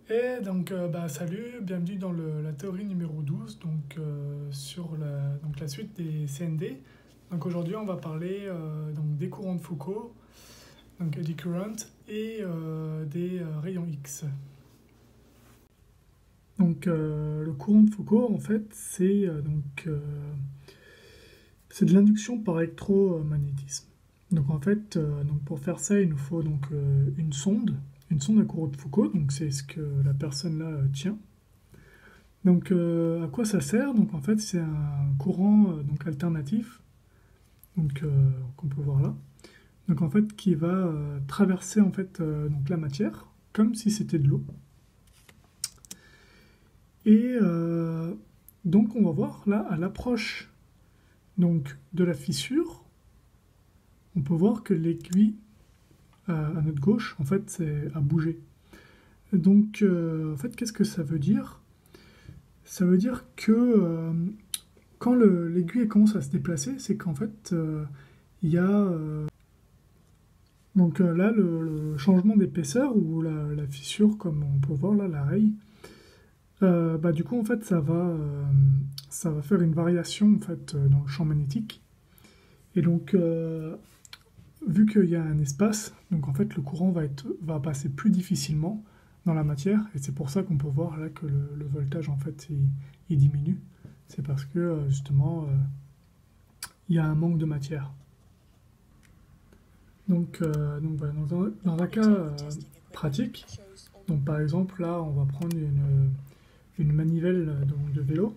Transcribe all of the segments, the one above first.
Et donc, salut, bienvenue dans la théorie numéro 12, sur la suite des CND. Donc aujourd'hui, on va parler des courants de Foucault, donc eddy current, et des rayons X. Donc le courant de Foucault, en fait, c'est de l'induction par électromagnétisme. Donc en fait, pour faire ça, il nous faut une sonde à courant de Foucault, donc c'est ce que la personne là tient. Donc à quoi ça sert? Donc en fait, c'est un courant alternatif, qu'on peut voir là. Donc en fait, qui va traverser en fait la matière comme si c'était de l'eau. Et donc on va voir là à l'approche de la fissure, on peut voir que l'aiguille à notre gauche en fait a bougé. Donc en fait, qu'est-ce que ça veut dire? Ça veut dire que quand l'aiguille commence à se déplacer, c'est qu'en fait il y a là le changement d'épaisseur ou la fissure, comme on peut voir là, la raye. Du coup en fait ça va faire une variation en fait dans le champ magnétique. Et donc vu qu'il y a un espace, donc en fait le courant va passer plus difficilement dans la matière, et c'est pour ça qu'on peut voir là que le voltage en fait il diminue. C'est parce que justement il y a un manque de matière. Donc voilà, dans un cas pratique, donc par exemple là on va prendre une manivelle de vélo.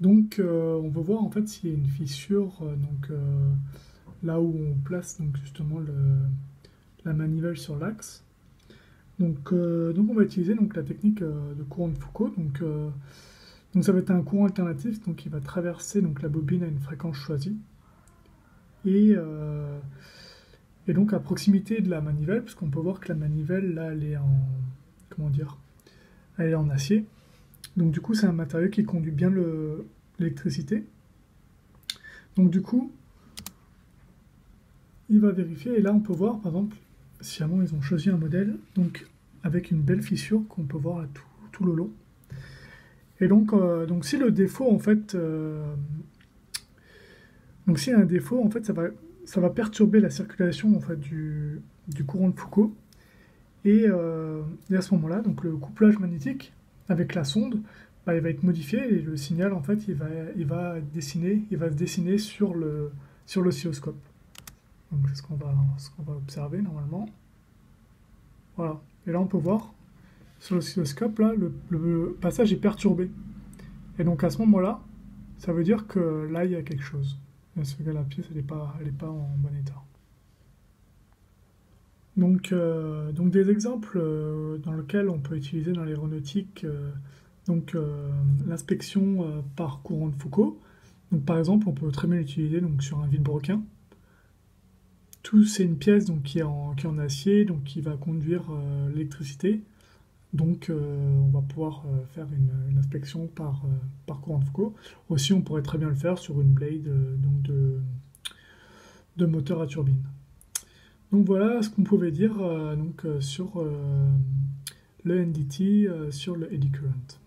Donc on veut voir en fait s'il y a une fissure là où on place justement la manivelle sur l'axe. Donc on va utiliser la technique de courant de Foucault. Donc ça va être un courant alternatif qui va traverser la bobine à une fréquence choisie. Et donc à proximité de la manivelle, parce qu'on peut voir que la manivelle là elle est elle est en acier. Donc du coup c'est un matériau qui conduit bien l'électricité. Donc du coup il va vérifier, et là on peut voir par exemple, sciemment ils ont choisi un modèle avec une belle fissure qu'on peut voir là, tout le long. Et donc si le défaut en fait s'il y a un défaut en fait ça va perturber la circulation en fait du courant de Foucault, et à ce moment là le couplage magnétique avec la sonde il va être modifié, et le signal en fait il va se dessiner sur l'oscilloscope. Donc c'est ce qu'on va observer normalement. Voilà. Et là on peut voir sur l'oscilloscope là le passage est perturbé. Et donc à ce moment-là, ça veut dire que là il y a quelque chose. La pièce elle est pas en bon état. Donc des exemples dans lesquels on peut utiliser dans l'aéronautique l'inspection par courant de Foucault. Donc par exemple, on peut très bien l'utiliser sur un vilebrequin. C'est une pièce qui est en acier, qui va conduire l'électricité. Donc on va pouvoir faire une inspection par courant de Foucault. Aussi, on pourrait très bien le faire sur une blade de moteur à turbine. Donc voilà ce qu'on pouvait dire sur le NDT, sur le eddy current.